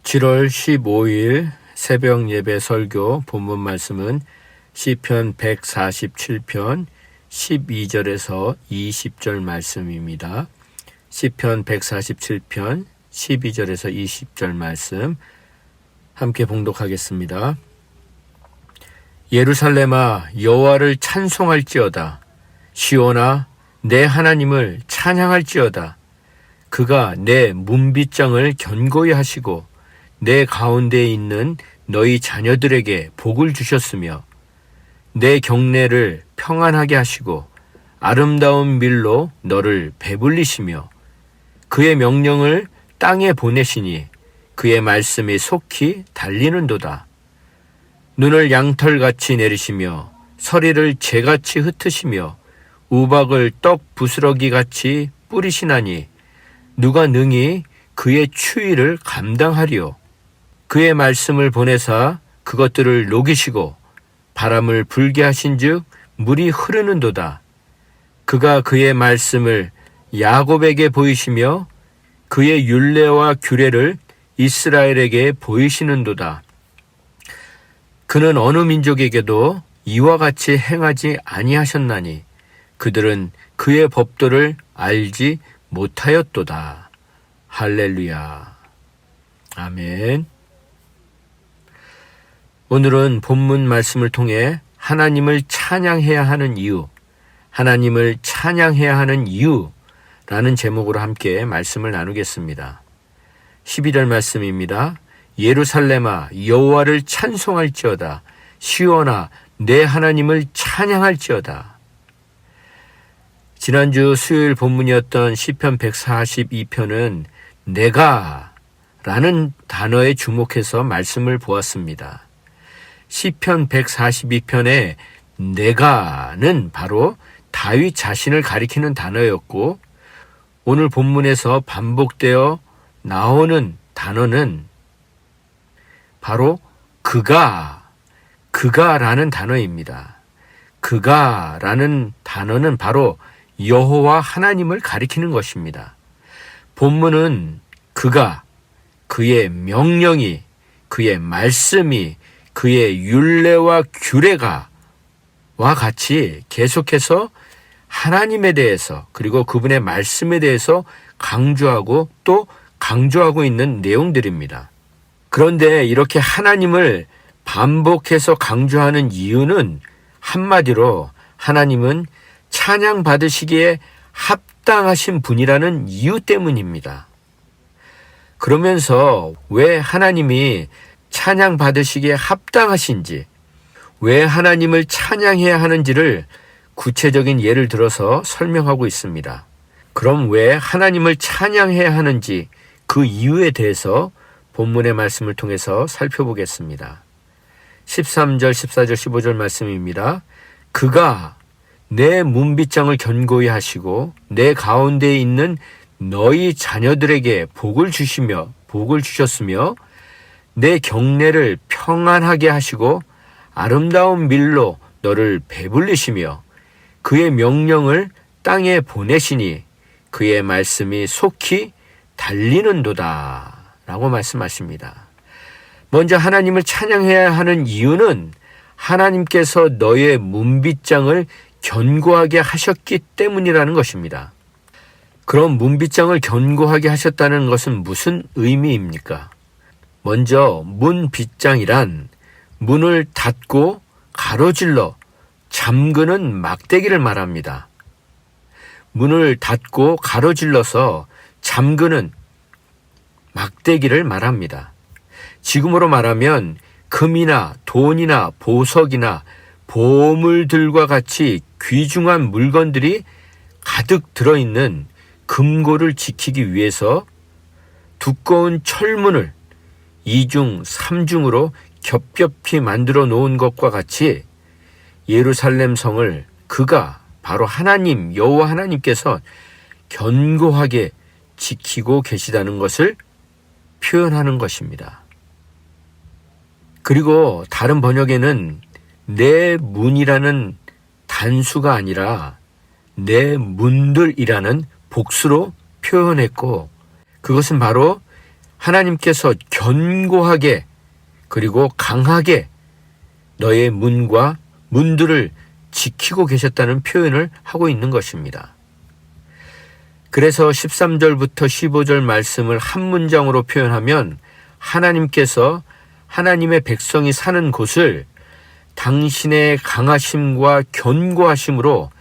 7월 15일 새벽 예배 설교 본문 말씀은 시편 147편 12절에서 20절 말씀입니다. 시편 147편 12절에서 20절 말씀 함께 봉독하겠습니다. 예루살렘아 여호와를 찬송할지어다. 시온아 내 하나님을 찬양할지어다. 그가 내 문빗장을 견고히 하시고 내 가운데에 있는 너희 자녀들에게 복을 주셨으며 내 경내를 평안하게 하시고 아름다운 밀로 너를 배불리시며 그의 명령을 땅에 보내시니 그의 말씀이 속히 달리는도다. 눈을 양털같이 내리시며 서리를 재같이 흩으시며 우박을 떡 부스러기같이 뿌리시나니 누가 능히 그의 추위를 감당하리요. 그의 말씀을 보내사 그것들을 녹이시고 바람을 불게 하신즉 물이 흐르는도다. 그가 그의 말씀을 야곱에게 보이시며 그의 율례와 규례를 이스라엘에게 보이시는도다. 그는 어느 민족에게도 이와 같이 행하지 아니하셨나니 그들은 그의 법도를 알지 못하였도다. 할렐루야. 아멘. 오늘은 본문 말씀을 통해 하나님을 찬양해야 하는 이유, 하나님을 찬양해야 하는 이유라는 제목으로 함께 말씀을 나누겠습니다. 12절 말씀입니다. 예루살렘아 여호와를 찬송할지어다. 시온아 내 하나님을 찬양할지어다. 지난주 수요일 본문이었던 시편 142편은 내가 라는 단어에 주목해서 말씀을 보았습니다. 시편 142편의 내가는 바로 다윗 자신을 가리키는 단어였고 오늘 본문에서 반복되어 나오는 단어는 바로 그가라는 단어입니다. 그가라는 단어는 바로 여호와 하나님을 가리키는 것입니다. 본문은 그가, 그의 명령이, 그의 말씀이, 그의 율례와 규례가 와 같이 계속해서 하나님에 대해서 그리고 그분의 말씀에 대해서 강조하고 또 강조하고 있는 내용들입니다. 그런데 이렇게 하나님을 반복해서 강조하는 이유는 한마디로 하나님은 찬양 받으시기에 합당하신 분이라는 이유 때문입니다. 그러면서 왜 하나님이 찬양 받으시기에 합당하신지, 왜 하나님을 찬양해야 하는지를 구체적인 예를 들어서 설명하고 있습니다. 그럼 왜 하나님을 찬양해야 하는지 그 이유에 대해서 본문의 말씀을 통해서 살펴보겠습니다. 13절, 14절, 15절 말씀입니다. 그가 내 문빗장을 견고히 하시고 내 가운데에 있는 너희 자녀들에게 복을 주셨으며 내 경내를 평안하게 하시고 아름다운 밀로 너를 배불리시며 그의 명령을 땅에 보내시니 그의 말씀이 속히 달리는도다 라고 말씀하십니다. 먼저 하나님을 찬양해야 하는 이유는 하나님께서 너의 문빗장을 견고하게 하셨기 때문이라는 것입니다. 그럼 문빗장을 견고하게 하셨다는 것은 무슨 의미입니까? 먼저 문빗장이란 문을 닫고 가로질러 잠그는 막대기를 말합니다. 문을 닫고 가로질러서 잠그는 막대기를 말합니다. 지금으로 말하면 금이나 돈이나 보석이나 보물들과 같이 귀중한 물건들이 가득 들어있는 금고를 지키기 위해서 두꺼운 철문을 2중, 3중으로 겹겹이 만들어 놓은 것과 같이 예루살렘 성을 그가 바로 하나님, 여호와 하나님께서 견고하게 지키고 계시다는 것을 표현하는 것입니다. 그리고 다른 번역에는 내 문이라는 단수가 아니라 내 문들이라는 복수로 표현했고 그것은 바로 하나님께서 견고하게 그리고 강하게 너의 문과 문들을 지키고 계셨다는 표현을 하고 있는 것입니다. 그래서 13절부터 15절 말씀을 한 문장으로 표현하면 하나님께서 하나님의 백성이 사는 곳을 당신의 강하심과 견고하심으로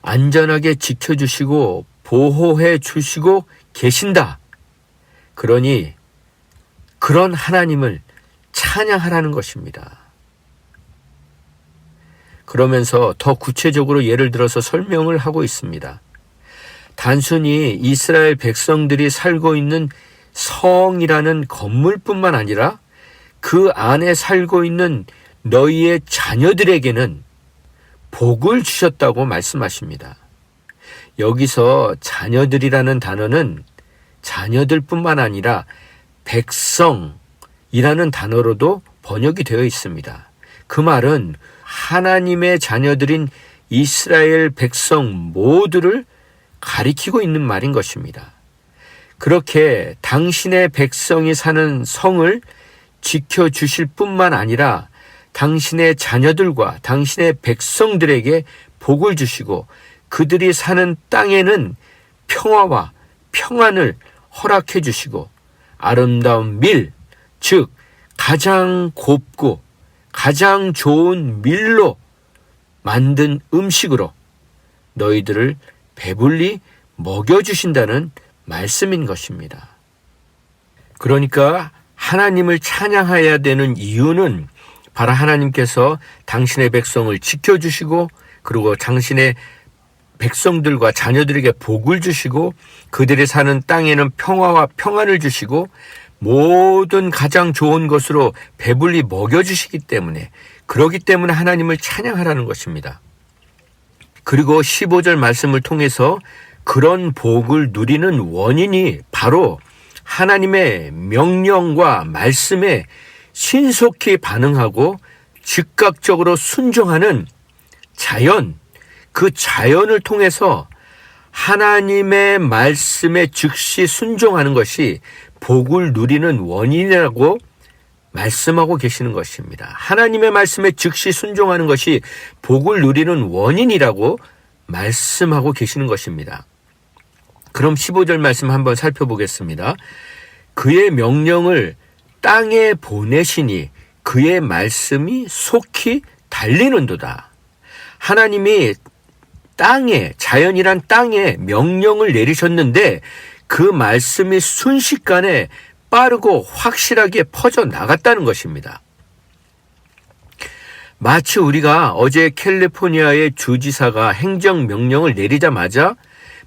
안전하게 지켜주시고 보호해 주시고 계신다. 그러니 그런 하나님을 찬양하라는 것입니다. 그러면서 더 구체적으로 예를 들어서 설명을 하고 있습니다. 단순히 이스라엘 백성들이 살고 있는 성이라는 건물뿐만 아니라 그 안에 살고 있는 너희의 자녀들에게는 복을 주셨다고 말씀하십니다. 여기서 자녀들이라는 단어는 자녀들뿐만 아니라 백성이라는 단어로도 번역이 되어 있습니다. 그 말은 하나님의 자녀들인 이스라엘 백성 모두를 가리키고 있는 말인 것입니다. 그렇게 당신의 백성이 사는 성을 지켜주실 뿐만 아니라 당신의 자녀들과 당신의 백성들에게 복을 주시고 그들이 사는 땅에는 평화와 평안을 허락해 주시고 아름다운 밀, 즉 가장 곱고 가장 좋은 밀로 만든 음식으로 너희들을 배불리 먹여주신다는 말씀인 것입니다. 그러니까 하나님을 찬양해야 되는 이유는 바로 하나님께서 당신의 백성을 지켜주시고 그리고 당신의 백성들과 자녀들에게 복을 주시고 그들이 사는 땅에는 평화와 평안을 주시고 모든 가장 좋은 것으로 배불리 먹여주시기 때문에 그러기 때문에 하나님을 찬양하라는 것입니다. 그리고 15절 말씀을 통해서 그런 복을 누리는 원인이 바로 하나님의 명령과 말씀에 신속히 반응하고 즉각적으로 순종하는 자연, 그 자연을 통해서 하나님의 말씀에 즉시 순종하는 것이 복을 누리는 원인이라고 말씀하고 계시는 것입니다. 하나님의 말씀에 즉시 순종하는 것이 복을 누리는 원인이라고 말씀하고 계시는 것입니다. 그럼 15절 말씀 한번 살펴보겠습니다. 그의 명령을 땅에 보내시니 그의 말씀이 속히 달리는도다. 하나님이 땅에, 자연이란 땅에 명령을 내리셨는데 그 말씀이 순식간에 빠르고 확실하게 퍼져 나갔다는 것입니다. 마치 우리가 어제 캘리포니아의 주지사가 행정명령을 내리자마자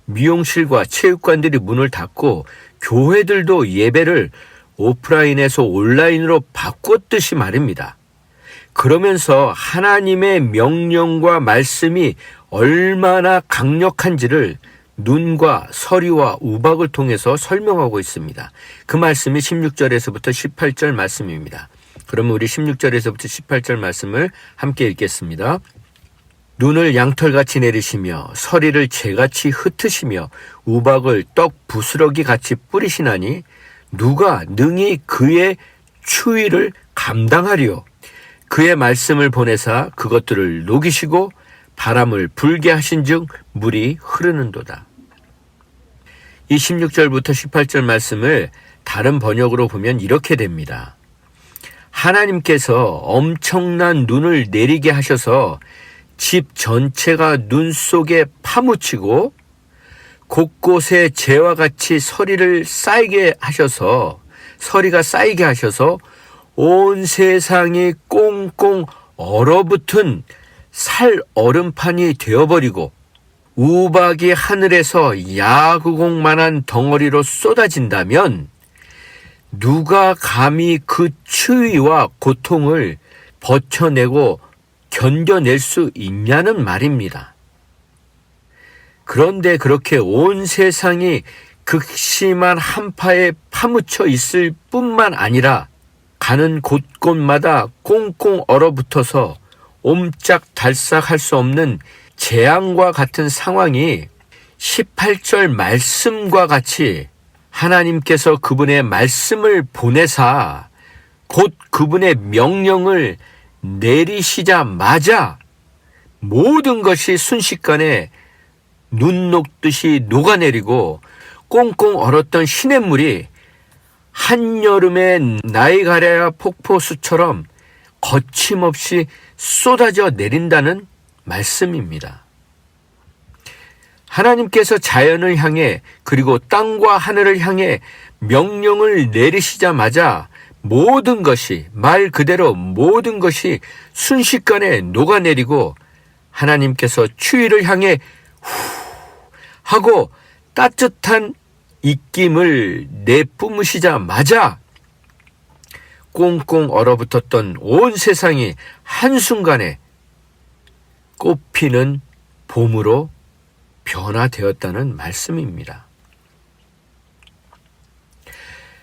미용실과 체육관들이 문을 닫고 교회들도 예배를 오프라인에서 온라인으로 바꿨듯이 말입니다. 그러면서 하나님의 명령과 말씀이 얼마나 강력한지를 눈과 서리와 우박을 통해서 설명하고 있습니다. 그 말씀이 16절에서부터 18절 말씀입니다. 그러면 우리 16절에서부터 18절 말씀을 함께 읽겠습니다. 눈을 양털같이 내리시며 서리를 재같이 흩으시며 우박을 떡 부스러기 같이 뿌리시나니 누가 능히 그의 추위를 감당하리요. 그의 말씀을 보내사 그것들을 녹이시고 바람을 불게 하신즉 물이 흐르는도다. 이 16절부터 18절 말씀을 다른 번역으로 보면 이렇게 됩니다. 하나님께서 엄청난 눈을 내리게 하셔서 집 전체가 눈 속에 파묻히고 곳곳에 재와 같이 서리가 쌓이게 하셔서 온 세상이 꽁꽁 얼어붙은 살 얼음판이 되어버리고 우박이 하늘에서 야구공만한 덩어리로 쏟아진다면 누가 감히 그 추위와 고통을 버텨내고 견뎌낼 수 있냐는 말입니다. 그런데 그렇게 온 세상이 극심한 한파에 파묻혀 있을 뿐만 아니라 가는 곳곳마다 꽁꽁 얼어붙어서 옴짝달싹할 수 없는 재앙과 같은 상황이 18절 말씀과 같이 하나님께서 그분의 말씀을 보내사 곧 그분의 명령을 내리시자마자 모든 것이 순식간에 눈 녹듯이 녹아내리고 꽁꽁 얼었던 시냇물이 한여름의 나이가랴 폭포수처럼 거침없이 쏟아져 내린다는 말씀입니다. 하나님께서 자연을 향해 그리고 땅과 하늘을 향해 명령을 내리시자마자 모든 것이, 말 그대로 모든 것이 순식간에 녹아내리고 하나님께서 추위를 향해 후 하고 따뜻한 입김을 내뿜으시자마자 꽁꽁 얼어붙었던 온 세상이 한순간에 꽃피는 봄으로 변화되었다는 말씀입니다.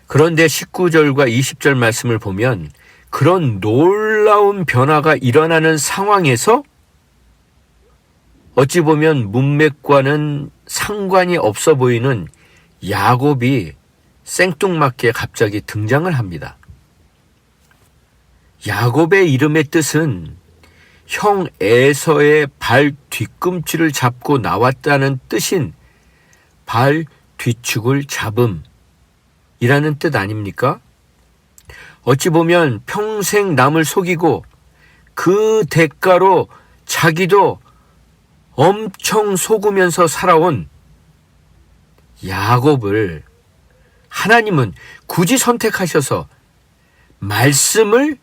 그런데 19절과 20절 말씀을 보면 그런 놀라운 변화가 일어나는 상황에서 어찌 보면 문맥과는 상관이 없어 보이는 야곱이 생뚱맞게 갑자기 등장을 합니다. 야곱의 이름의 뜻은 형 에서의 발 뒤꿈치를 잡고 나왔다는 뜻인 발 뒤축을 잡음이라는 뜻 아닙니까? 어찌 보면 평생 남을 속이고 그 대가로 자기도 엄청 속으면서 살아온 야곱을 하나님은 굳이 선택하셔서 말씀을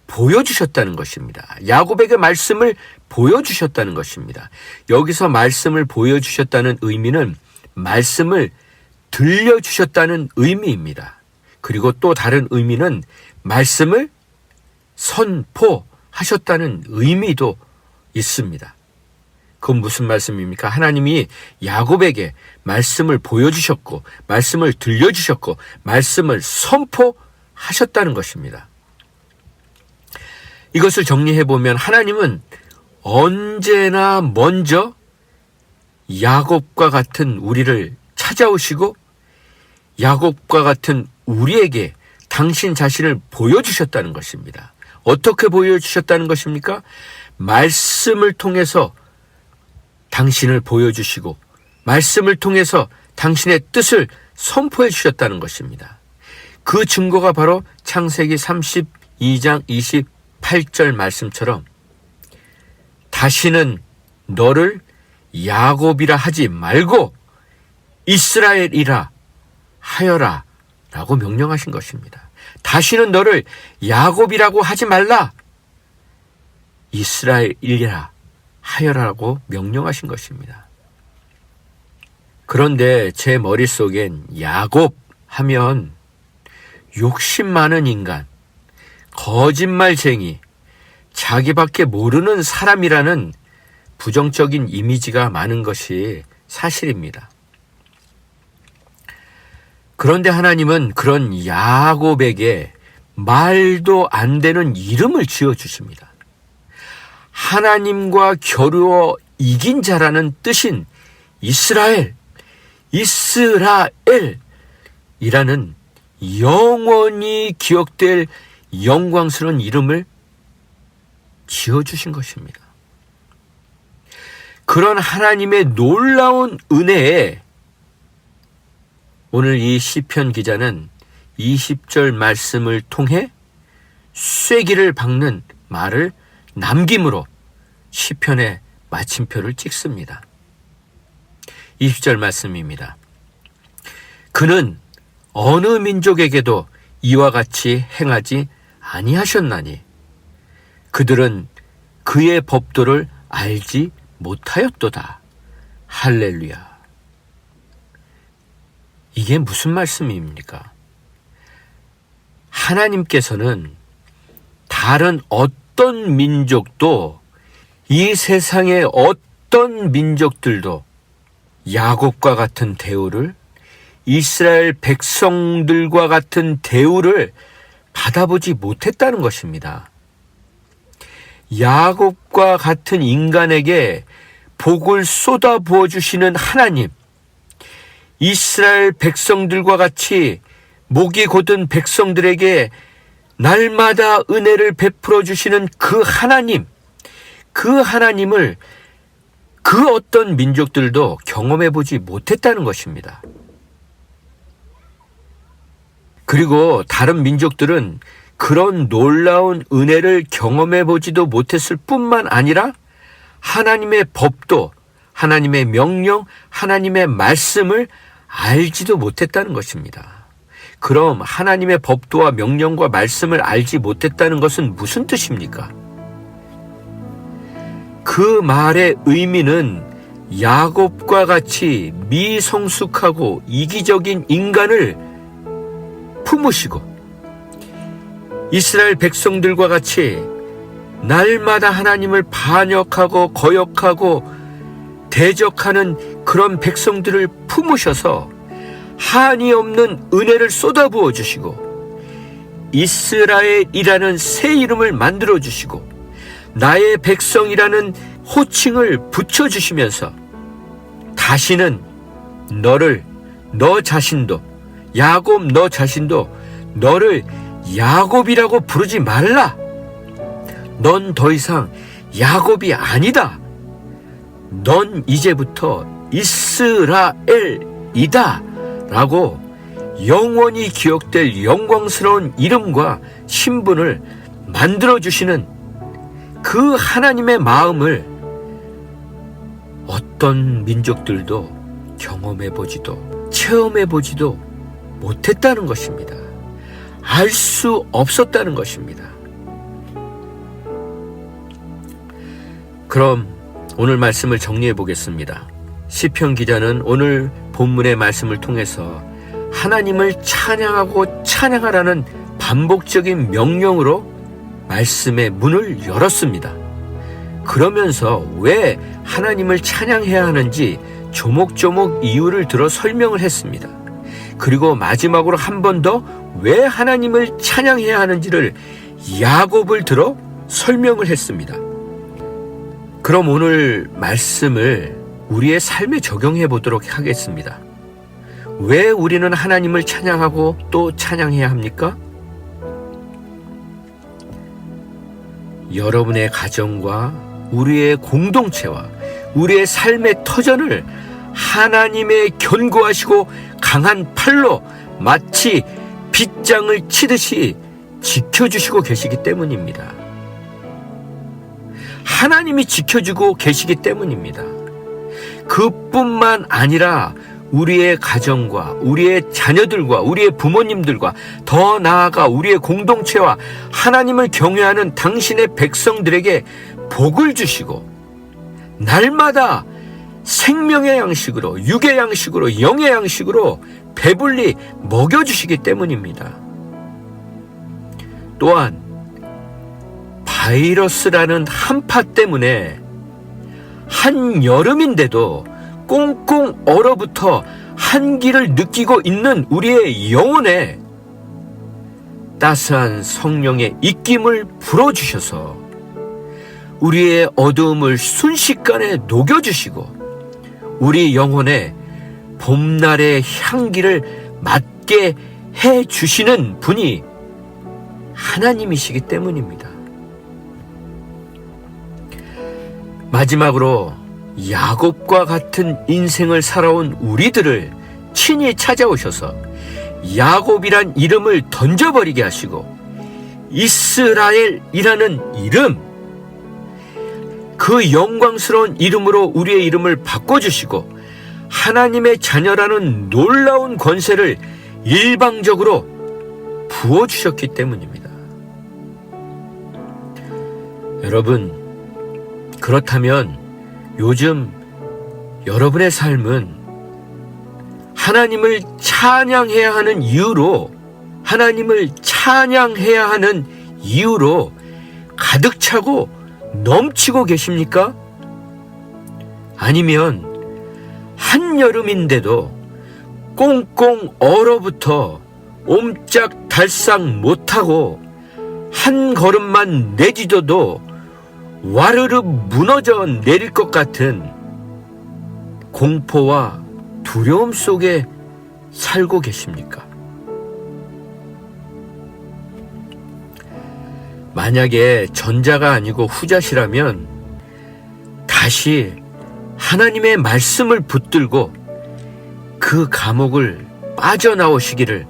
보여주셨다는 것입니다. 야곱에게 말씀을 보여주셨다는 것입니다. 여기서 말씀을 보여주셨다는 의미는 말씀을 들려주셨다는 의미입니다. 그리고 또 다른 의미는 말씀을 선포하셨다는 의미도 있습니다. 그건 무슨 말씀입니까? 하나님이 야곱에게 말씀을 보여주셨고 말씀을 들려주셨고 말씀을 선포하셨다는 것입니다. 이것을 정리해보면 하나님은 언제나 먼저 야곱과 같은 우리를 찾아오시고 야곱과 같은 우리에게 당신 자신을 보여주셨다는 것입니다. 어떻게 보여주셨다는 것입니까? 말씀을 통해서 당신을 보여주시고 말씀을 통해서 당신의 뜻을 선포해 주셨다는 것입니다. 그 증거가 바로 창세기 32장 28절 말씀처럼 다시는 너를 야곱이라 하지 말고 이스라엘이라 하여라 라고 명령하신 것입니다. 다시는 너를 야곱이라고 하지 말라 이스라엘이라 하여라고 명령하신 것입니다. 그런데 제 머릿속엔 야곱 하면 욕심 많은 인간, 거짓말쟁이, 자기밖에 모르는 사람이라는 부정적인 이미지가 많은 것이 사실입니다. 그런데 하나님은 그런 야곱에게 말도 안 되는 이름을 지어주십니다. 하나님과 겨루어 이긴 자라는 뜻인 이스라엘, 이스라엘이라는 영원히 기억될 영광스러운 이름을 지어주신 것입니다. 그런 하나님의 놀라운 은혜에 오늘 이 시편 기자는 20절 말씀을 통해 쐐기를 박는 말을 남김으로 시편의 마침표를 찍습니다. 20절 말씀입니다. 그는 어느 민족에게도 이와 같이 행하지 아니하셨나니 그들은 그의 법도를 알지 못하였도다. 할렐루야. 이게 무슨 말씀입니까? 하나님께서는 다른 어떤 민족도 이 세상의 어떤 민족들도 야곱과 같은 대우를 이스라엘 백성들과 같은 대우를 받아보지 못했다는 것입니다. 야곱과 같은 인간에게 복을 쏟아부어 주시는 하나님, 이스라엘 백성들과 같이 목이 곧은 백성들에게 날마다 은혜를 베풀어 주시는 그 하나님을 그 어떤 민족들도 경험해 보지 못했다는 것입니다. 그리고 다른 민족들은 그런 놀라운 은혜를 경험해 보지도 못했을 뿐만 아니라 하나님의 법도, 하나님의 명령, 하나님의 말씀을 알지도 못했다는 것입니다. 그럼 하나님의 법도와 명령과 말씀을 알지 못했다는 것은 무슨 뜻입니까? 그 말의 의미는 야곱과 같이 미성숙하고 이기적인 인간을 품으시고 이스라엘 백성들과 같이 날마다 하나님을 반역하고 거역하고 대적하는 그런 백성들을 품으셔서 한이 없는 은혜를 쏟아부어 주시고 이스라엘이라는 새 이름을 만들어 주시고 나의 백성이라는 호칭을 붙여주시면서 다시는 너 자신도 야곱 너 자신도 너를 야곱이라고 부르지 말라. 넌 더 이상 야곱이 아니다. 넌 이제부터 이스라엘이다 라고 영원히 기억될 영광스러운 이름과 신분을 만들어주시는 그 하나님의 마음을 어떤 민족들도 경험해보지도 체험해보지도 못했다는 것입니다. 알 수 없었다는 것입니다. 그럼 오늘 말씀을 정리해 보겠습니다. 시편 기자는 오늘 본문의 말씀을 통해서 하나님을 찬양하고 찬양하라는 반복적인 명령으로 말씀의 문을 열었습니다. 그러면서 왜 하나님을 찬양해야 하는지 조목조목 이유를 들어 설명을 했습니다. 그리고 마지막으로 한 번 더 왜 하나님을 찬양해야 하는지를 야곱을 들어 설명을 했습니다. 그럼 오늘 말씀을 우리의 삶에 적용해 보도록 하겠습니다. 왜 우리는 하나님을 찬양하고 또 찬양해야 합니까? 여러분의 가정과 우리의 공동체와 우리의 삶의 터전을 하나님의 견고하시고 강한 팔로 마치 빗장을 치듯이 지켜주시고 계시기 때문입니다. 하나님이 지켜주고 계시기 때문입니다. 그뿐만 아니라 우리의 가정과 우리의 자녀들과 우리의 부모님들과 더 나아가 우리의 공동체와 하나님을 경외하는 당신의 백성들에게 복을 주시고 날마다 생명의 양식으로 육의 양식으로 영의 양식으로 배불리 먹여주시기 때문입니다. 또한 바이러스라는 한파 때문에 한여름인데도 꽁꽁 얼어붙어 한기를 느끼고 있는 우리의 영혼에 따스한 성령의 입김을 불어주셔서 우리의 어두움을 순식간에 녹여주시고 우리 영혼에 봄날의 향기를 맡게 해주시는 분이 하나님이시기 때문입니다. 마지막으로 야곱과 같은 인생을 살아온 우리들을 친히 찾아오셔서 야곱이란 이름을 던져버리게 하시고 이스라엘이라는 이름, 그 영광스러운 이름으로 우리의 이름을 바꿔주시고 하나님의 자녀라는 놀라운 권세를 일방적으로 부어주셨기 때문입니다. 여러분, 그렇다면 요즘 여러분의 삶은 하나님을 찬양해야 하는 이유로 가득 차고 넘치고 계십니까? 아니면 한여름인데도 꽁꽁 얼어붙어 옴짝달싹 못하고 한 걸음만 내딛어도 와르르 무너져 내릴 것 같은 공포와 두려움 속에 살고 계십니까? 만약에 전자가 아니고 후자시라면 다시 하나님의 말씀을 붙들고 그 감옥을 빠져나오시기를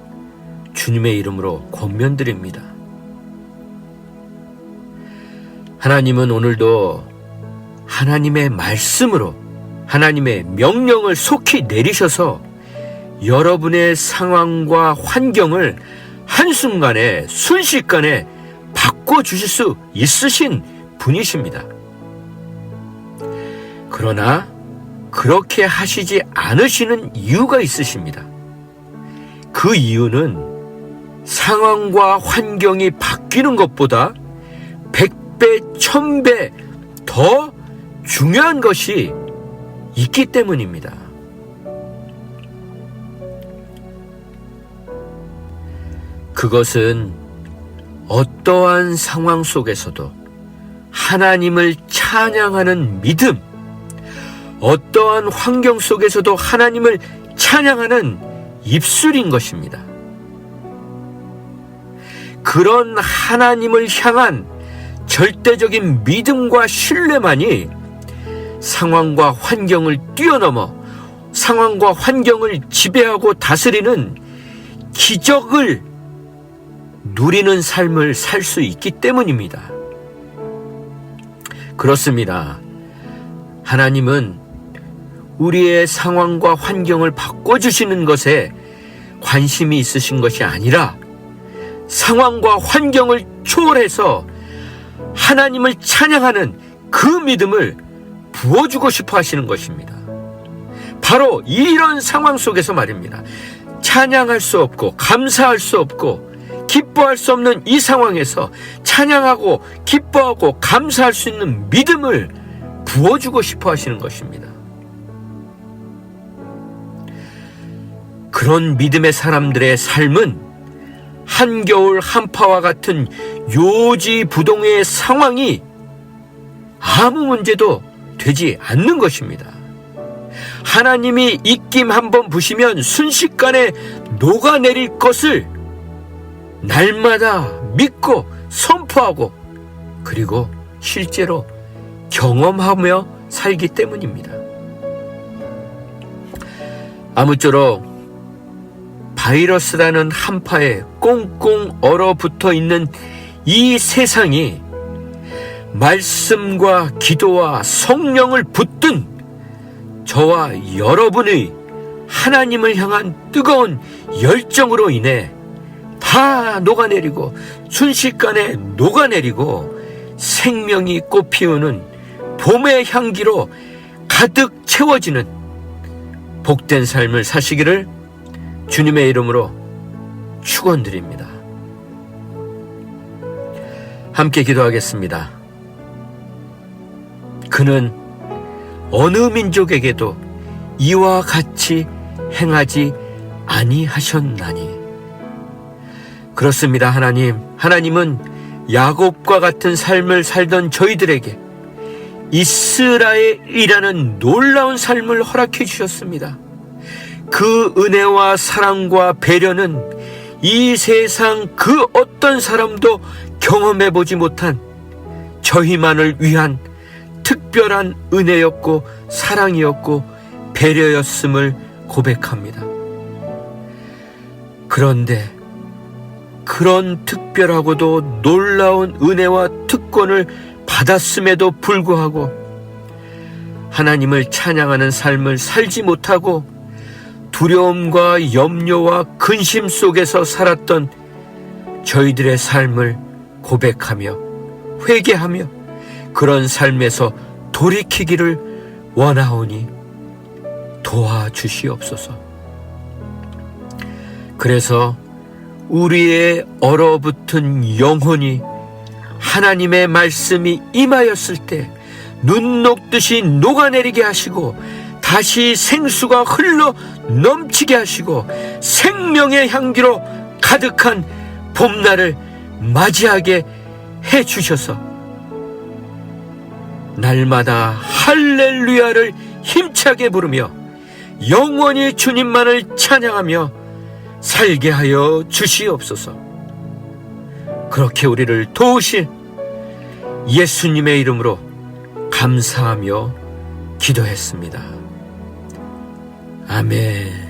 주님의 이름으로 권면드립니다. 하나님은 오늘도 하나님의 말씀으로 하나님의 명령을 속히 내리셔서 여러분의 상황과 환경을 한순간에 순식간에 바꿔주실 수 있으신 분이십니다. 그러나 그렇게 하시지 않으시는 이유가 있으십니다. 그 이유는 상황과 환경이 바뀌는 것보다 100배, 1000배 더 중요한 것이 있기 때문입니다. 그것은 어떠한 상황 속에서도 하나님을 찬양하는 믿음, 어떠한 환경 속에서도 하나님을 찬양하는 입술인 것입니다. 그런 하나님을 향한 절대적인 믿음과 신뢰만이 상황과 환경을 뛰어넘어 상황과 환경을 지배하고 다스리는 기적을 누리는 삶을 살 수 있기 때문입니다. 그렇습니다. 하나님은 우리의 상황과 환경을 바꿔주시는 것에 관심이 있으신 것이 아니라 상황과 환경을 초월해서 하나님을 찬양하는 그 믿음을 부어주고 싶어 하시는 것입니다. 바로 이런 상황 속에서 말입니다. 찬양할 수 없고 감사할 수 없고 기뻐할 수 없는 이 상황에서 찬양하고 기뻐하고 감사할 수 있는 믿음을 부어주고 싶어 하시는 것입니다. 그런 믿음의 사람들의 삶은 한겨울 한파와 같은 요지부동의 상황이 아무 문제도 되지 않는 것입니다. 하나님이 입김 한번 부시면 순식간에 녹아내릴 것을 날마다 믿고 선포하고 그리고 실제로 경험하며 살기 때문입니다. 아무쪼록 바이러스라는 한파에 꽁꽁 얼어붙어 있는 이 세상이 말씀과 기도와 성령을 붙든 저와 여러분의 하나님을 향한 뜨거운 열정으로 인해 다 녹아내리고 순식간에 녹아내리고 생명이 꽃피우는 봄의 향기로 가득 채워지는 복된 삶을 사시기를 주님의 이름으로 축원드립니다. 함께 기도하겠습니다. 그는 어느 민족에게도 이와 같이 행하지 아니하셨나니. 그렇습니다. 하나님은 야곱과 같은 삶을 살던 저희들에게 이스라엘이라는 놀라운 삶을 허락해 주셨습니다. 그 은혜와 사랑과 배려는 이 세상 그 어떤 사람도 경험해 보지 못한 저희만을 위한 특별한 은혜였고 사랑이었고 배려였음을 고백합니다. 그런데 그런 특별하고도 놀라운 은혜와 특권을 받았음에도 불구하고 하나님을 찬양하는 삶을 살지 못하고 두려움과 염려와 근심 속에서 살았던 저희들의 삶을 고백하며 회개하며 그런 삶에서 돌이키기를 원하오니 도와주시옵소서. 그래서 우리의 얼어붙은 영혼이 하나님의 말씀이 임하였을 때 눈 녹듯이 녹아내리게 하시고 다시 생수가 흘러 넘치게 하시고 생명의 향기로 가득한 봄날을 맞이하게 해주셔서 날마다 할렐루야를 힘차게 부르며 영원히 주님만을 찬양하며 살게 하여 주시옵소서. 그렇게 우리를 도우실 예수님의 이름으로 감사하며 기도했습니다. 아멘.